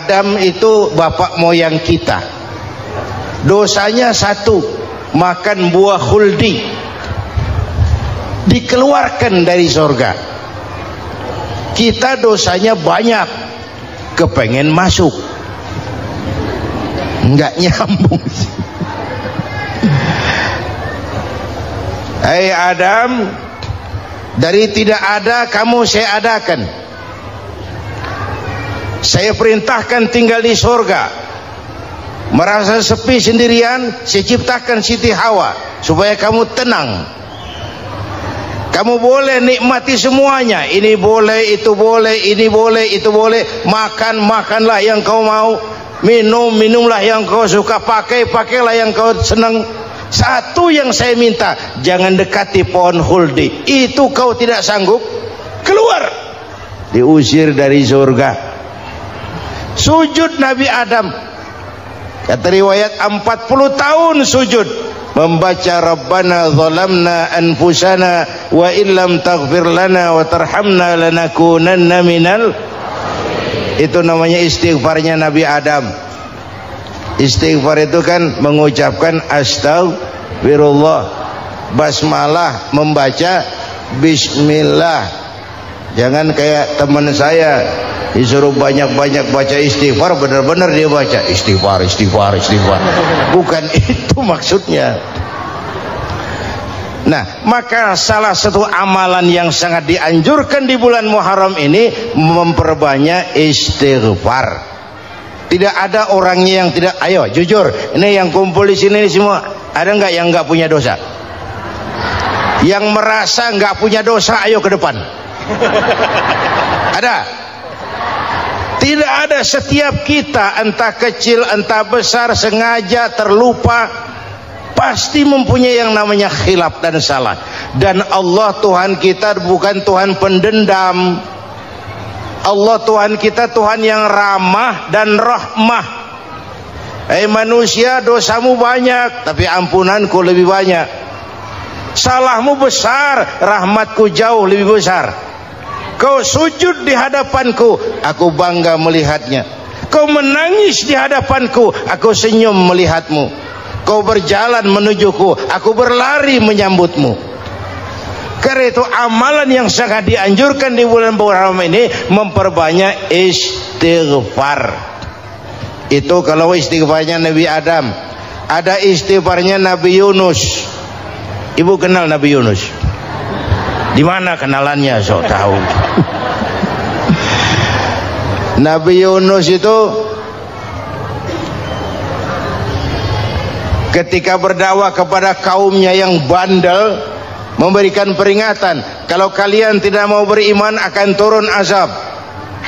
Adam itu bapak moyang kita. Dosanya satu, makan buah khuldi, dikeluarkan dari surga. Kita dosanya banyak, kepengen masuk, nggak nyambung. Hai Adam, dari tidak ada kamu saya adakan. Saya perintahkan tinggal di surga. Merasa sepi sendirian, saya ciptakan Siti Hawa supaya kamu tenang. Kamu boleh nikmati semuanya. Ini boleh, itu boleh, ini boleh, itu boleh. Makan, makanlah yang kau mau. Minum, minumlah yang kau suka. Pakai, pakailah yang kau senang. Satu yang saya minta, jangan dekati pohon khuldi. Itu kau tidak sanggup, keluar. Diusir dari surga. Sujud Nabi Adam, kata riwayat 40 tahun sujud, membaca Rabbana zalamna anfusana wa illam taghfir lana wa tarhamna lanakunanna minal. Itu namanya istighfarnya Nabi Adam. Istighfar itu kan mengucapkan astagfirullah, basmalah, membaca bismillah. Jangan kayak teman saya disuruh banyak-banyak baca istighfar, benar-benar dia baca istighfar, istighfar, istighfar. Bukan itu maksudnya. Nah, maka salah satu amalan yang sangat dianjurkan di bulan Muharram ini memperbanyak istighfar. Tidak ada orangnya yang tidak. Ayo jujur, ini yang kumpul di sini semua, ada nggak yang nggak punya dosa? Yang merasa nggak punya dosa, ayo ke depan. Ada? Tidak ada. Setiap kita, entah kecil entah besar, sengaja, terlupa, pasti mempunyai yang namanya khilaf dan salah. Dan Allah Tuhan kita bukan Tuhan pendendam. Allah Tuhan kita Tuhan yang ramah dan rahmah. Hei manusia, dosamu banyak, tapi ampunanku lebih banyak. Salahmu besar, rahmatku jauh lebih besar. Kau sujud di hadapanku, aku bangga melihatnya. Kau menangis di hadapanku, aku senyum melihatmu. Kau berjalan menujuku, aku berlari menyambutmu. Karena itu amalan yang sangat dianjurkan di bulan Muharram ini memperbanyak istighfar. Itu kalau istighfarnya Nabi Adam. Ada istighfarnya Nabi Yunus. Ibu kenal Nabi Yunus? Di mana kenalannya? So tahu. Nabi Yunus itu ketika berdakwah kepada kaumnya yang bandel, memberikan peringatan, kalau kalian tidak mau beriman akan turun azab.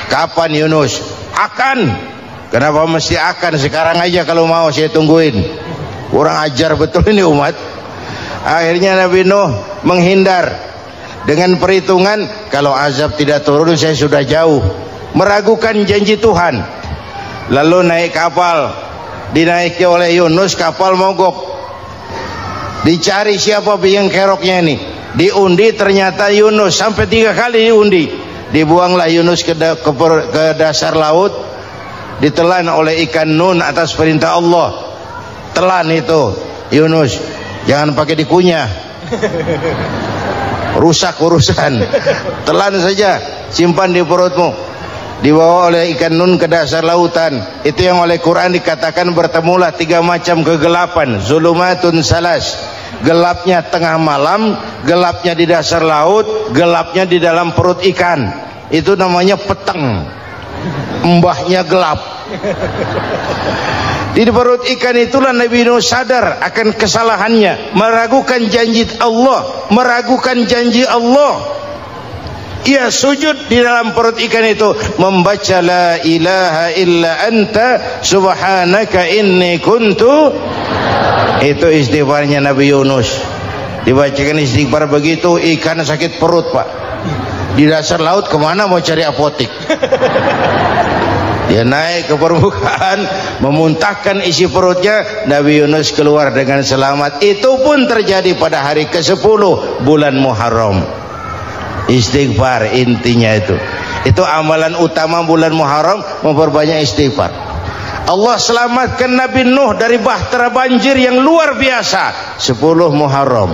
Kapan Yunus? Akan. Kenapa mesti akan? Sekarang aja kalau mau, saya tungguin. Kurang ajar betul ini umat. Akhirnya Nabi Nuh menghindar dengan perhitungan, kalau azab tidak turun saya sudah jauh. Meragukan janji Tuhan. Lalu naik kapal, dinaiki oleh Yunus, kapal mogok. Dicari siapa biang keroknya ini. Diundi, ternyata Yunus. Sampai 3 kali diundi. Dibuanglah Yunus ke dasar laut. Ditelan oleh ikan nun atas perintah Allah. Telan itu Yunus. Jangan pakai dikunyah, rusak urusan. Telan saja, simpan di perutmu. Dibawa oleh ikan nun ke dasar lautan. Itu yang oleh Quran dikatakan bertemulah 3 macam kegelapan. Zulumatun salas. Gelapnya tengah malam, gelapnya di dasar laut, gelapnya di dalam perut ikan. Itu namanya peteng. Mbahnya gelap. Di perut ikan itulah Nabi Nuh sadar akan kesalahannya, meragukan janji Allah, meragukan janji Allah. Ia sujud di dalam perut ikan itu, membaca la ilaha illa anta subhanaka inni kuntu. Itu istighfarnya Nabi Yunus. Dibacakan istighfar begitu, ikan sakit perut pak. Di dasar laut kemana mau cari apotik? Dia naik ke permukaan, memuntahkan isi perutnya. Nabi Yunus keluar dengan selamat. Itu pun terjadi pada hari ke-10 bulan Muharram. Istighfar intinya itu. Itu amalan utama bulan Muharram, memperbanyak istighfar. Allah selamatkan Nabi Nuh dari bahtera banjir yang luar biasa, 10 Muharram.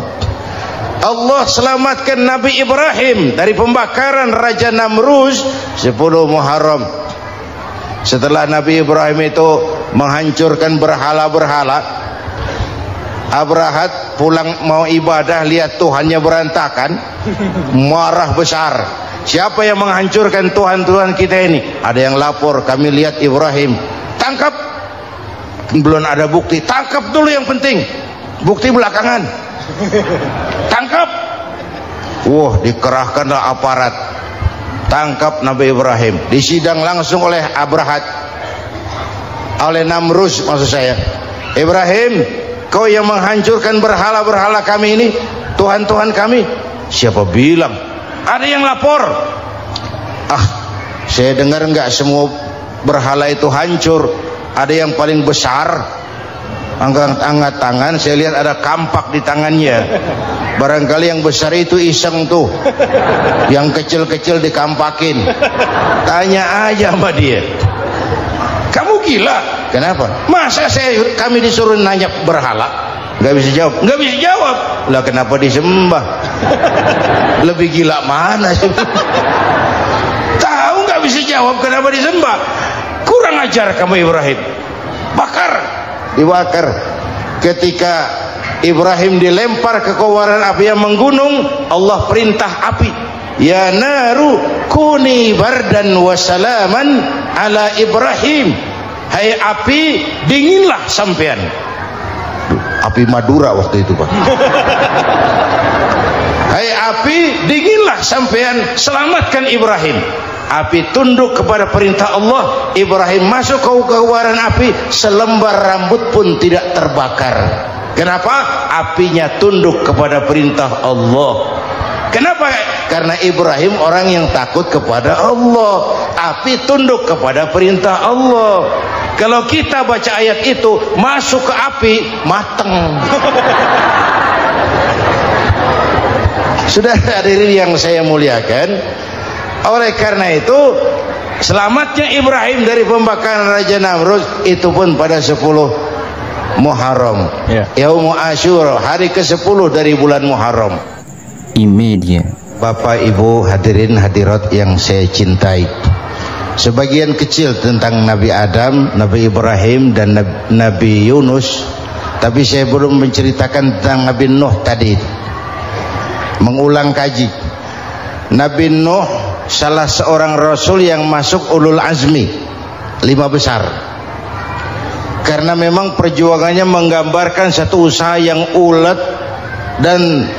Allah selamatkan Nabi Ibrahim dari pembakaran Raja Namrus, 10 Muharram. Setelah Nabi Ibrahim itu menghancurkan berhala-berhala, Abrahat pulang mau ibadah, lihat Tuhannya berantakan, marah besar. Siapa yang menghancurkan Tuhan-Tuhan kita ini? Ada yang lapor, kami lihat Ibrahim. Tangkap. Belum ada bukti, tangkap dulu yang penting, bukti belakangan. Tangkap. Wah, dikerahkanlah aparat, tangkap Nabi Ibrahim, disidang langsung oleh Abrahat, oleh Namrus maksud saya. Ibrahim, kau yang menghancurkan berhala-berhala kami ini, Tuhan-Tuhan kami. Siapa bilang? Ada yang lapor. Saya dengar enggak semua berhala itu hancur, ada yang paling besar. Angkat tangan, saya lihat ada kampak di tangannya. Barangkali yang besar itu iseng tuh, yang kecil-kecil dikampakin. Tanya aja sama dia, kamu gila? Kenapa? Masa kami disuruh nanya berhala? Nggak bisa jawab. Nggak bisa jawab. Lah kenapa disembah? Lebih gila mana sih? Tahu nggak bisa jawab kenapa disembah? Kurang ajar kamu Ibrahim. Bakar, dibakar. Ketika Ibrahim dilempar ke kobaran api yang menggunung, Allah perintah api, ya naru kuni bardan wa salaman ala Ibrahim. Hai api, dinginlah sampean. Api Madura waktu itu, Pak. Hai api, dinginlah sampean, selamatkan Ibrahim. Api tunduk kepada perintah Allah. Ibrahim masuk ke kobaran api, selembar rambut pun tidak terbakar. Kenapa? Apinya tunduk kepada perintah Allah. Kenapa? Karena Ibrahim orang yang takut kepada Allah. Api tunduk kepada perintah Allah. Kalau kita baca ayat itu, masuk ke api, mateng. Sudah hadirin yang saya muliakan, oleh karena itu selamatnya Ibrahim dari pembakaran Raja Namrus itu pun pada 10 Muharram, Yaumul Asyura, hari ke-10 dari bulan Muharram. Imedia. Bapak Ibu hadirin hadirat yang saya cintai, sebagian kecil tentang Nabi Adam, Nabi Ibrahim dan Nabi Yunus, tapi saya belum menceritakan tentang Nabi Nuh tadi. Mengulang kaji, Nabi Nuh salah seorang rasul yang masuk ulul azmi 5 besar, karena memang perjuangannya menggambarkan satu usaha yang ulet dan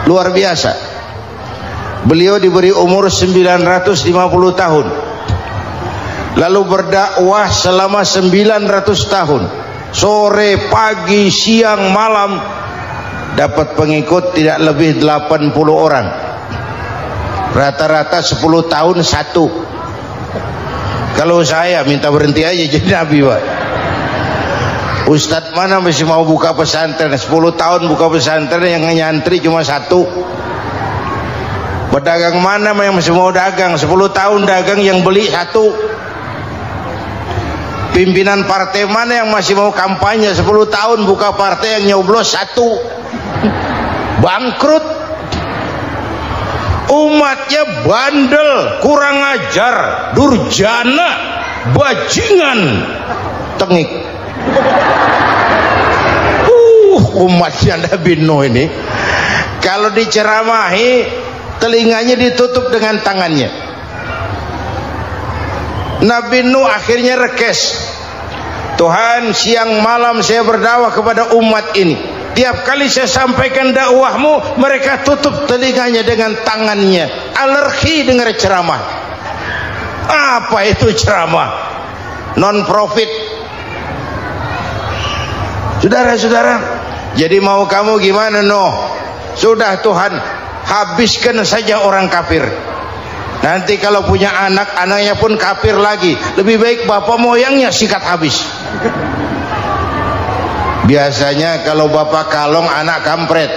luar biasa. Beliau diberi umur 950 tahun, lalu berdakwah selama 900 tahun, sore, pagi, siang, malam, dapat pengikut tidak lebih 80 orang, rata-rata 10 tahun satu. Kalau saya minta berhenti aja jadi nabi, Pak. Ustadz mana masih mau buka pesantren, 10 tahun buka pesantren, yang nyantri cuma 1. Pedagang mana yang masih mau dagang, 10 tahun dagang yang beli 1. Pimpinan partai mana yang masih mau kampanye, 10 tahun buka partai, yang nyoblos 1. Bangkrut. Umatnya bandel, kurang ajar, durjana, bajingan, tengik. Umatnya Nabi Nuh ini kalau diceramahi, telinganya ditutup dengan tangannya. Nabi Nuh akhirnya rekes, Tuhan, siang malam saya berdakwah kepada umat ini, tiap kali saya sampaikan dakwahmu, mereka tutup telinganya dengan tangannya, alergi dengar ceramah. Apa itu ceramah? Non profit. Saudara-saudara, jadi mau kamu gimana, Nuh? Sudah Tuhan, habiskan saja orang kafir. Nanti kalau punya anak, anaknya pun kafir lagi. Lebih baik bapak moyangnya sikat habis. Biasanya kalau bapak kalong, anak kampret.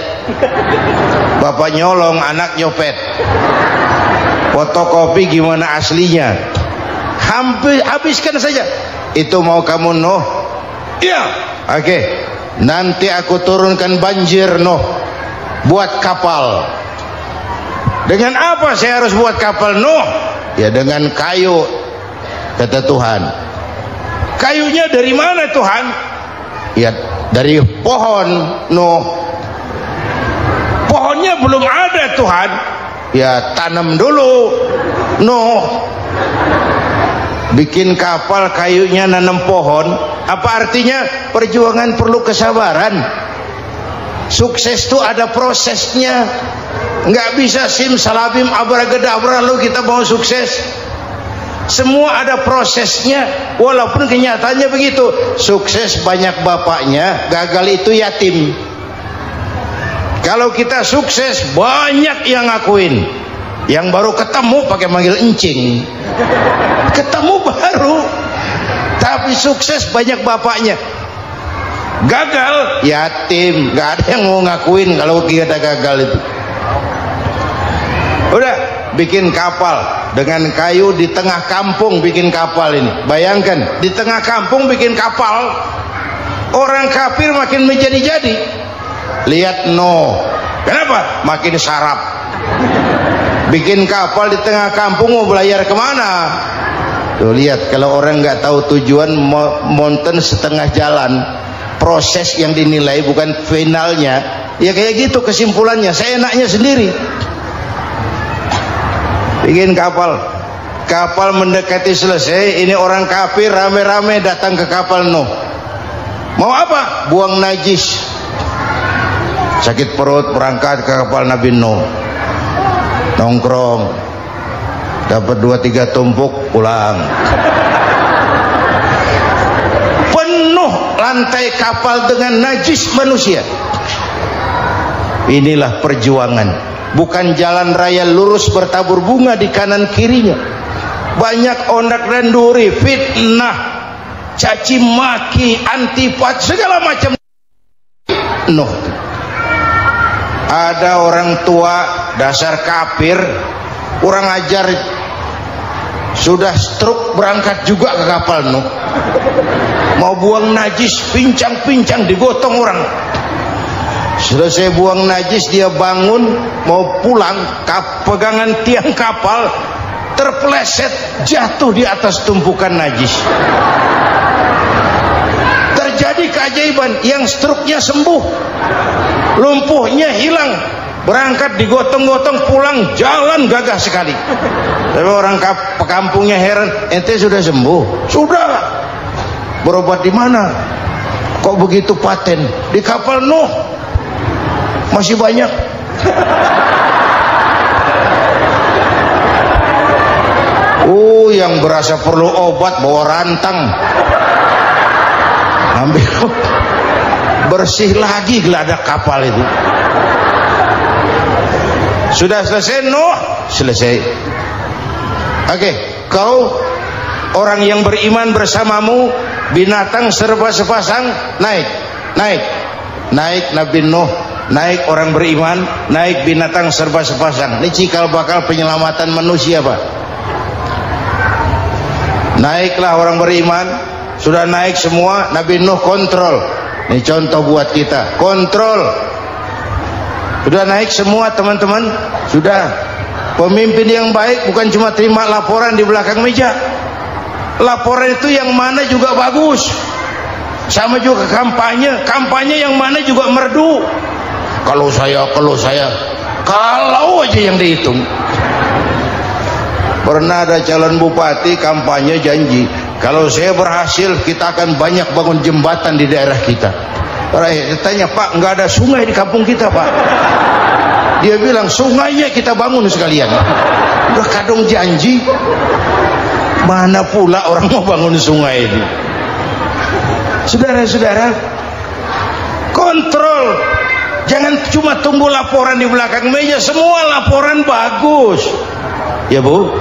Bapak nyolong, anak nyopet. fotokopi gimana aslinya, habiskan saja. Itu mau kamu Nuh? Iya. Oke, nanti aku turunkan banjir Nuh, buat kapal. Dengan apa saya harus buat kapal Nuh? Ya dengan kayu, kata Tuhan. Kayunya dari mana Tuhan? Ya dari pohon Nuh. Pohonnya belum ada Tuhan. Ya tanam dulu Nuh. Bikin kapal, kayunya nanam pohon. Apa artinya? Perjuangan perlu kesabaran. Sukses itu ada prosesnya. Nggak bisa simsalabim abracadabra lalu kita mau sukses. Semua ada prosesnya. Walaupun kenyataannya begitu. Sukses banyak bapaknya, gagal itu yatim. Kalau kita sukses banyak yang ngakuin. Yang baru ketemu pakai manggil encing. Ketemu baru, tapi sukses banyak bapaknya. Gagal yatim, nggak ada yang mau ngakuin kalau kita gagal itu. Udah bikin kapal dengan kayu di tengah kampung, bikin kapal ini. Bayangkan di tengah kampung bikin kapal, orang kafir makin menjadi-jadi. Lihat Nuh, kenapa? Makin sarap. Bikin kapal di tengah kampung, mau belayar kemana? Tuh lihat, kalau orang nggak tahu tujuan, mountain setengah jalan. Proses yang dinilai bukan finalnya. Ya kayak gitu kesimpulannya. Saya enaknya sendiri. Bikin kapal, kapal mendekati selesai. Ini orang kafir rame-rame datang ke kapal Nuh. Mau apa? Buang najis. Sakit perut, berangkat ke kapal Nabi Nuh. Nongkrong, dapat 2-3 tumpuk, pulang. Penuh lantai kapal dengan najis manusia. Inilah perjuangan. Bukan jalan raya lurus bertabur bunga di kanan kirinya. Banyak ondak dan duri, fitnah, caci maki, antipat, segala macam. Nuh. Ada orang tua dasar kafir, kurang ajar, sudah stroke berangkat juga ke kapal Nuh. Mau buang najis, pincang-pincang digotong orang. Selesai buang najis dia bangun mau pulang, pegangan tiang kapal terpeleset jatuh di atas tumpukan najis. Terjadi keajaiban, yang stroke-nya sembuh, lumpuhnya hilang, berangkat digotong-gotong pulang, jalan gagah sekali. Tapi orang kampungnya heran, ente sudah sembuh? Sudah. Berobat di mana? Kok begitu paten? Di kapal Nuh. Masih banyak. Yang berasa perlu obat bawa rantang. Ambil bersih lagi geladak kapal itu. Sudah selesai Nuh? Selesai. Oke, kau orang yang beriman bersamamu, binatang serba sepasang, naik Nabi Nuh, naik orang beriman, naik binatang serba sepasang. Ini cikal bakal penyelamatan manusia, Pak. Naiklah orang beriman, sudah naik semua, Nabi Nuh kontrol. Ini contoh buat kita, kontrol. Sudah naik semua teman-teman, sudah. Pemimpin yang baik bukan cuma terima laporan di belakang meja. Laporan itu yang mana juga bagus. Sama juga kampanye yang mana juga merdu. Kalau aja yang dihitung. Pernah ada calon bupati kampanye janji, kalau saya berhasil kita akan banyak bangun jembatan di daerah kita. Saya tanya, Pak, nggak ada sungai di kampung kita, Pak. Dia bilang, sungainya kita bangun sekalian. Udah kadung janji, mana pula orang mau bangun sungai ini. Saudara-saudara, kontrol. Jangan cuma tunggu laporan di belakang meja. Semua laporan bagus, ya Bu.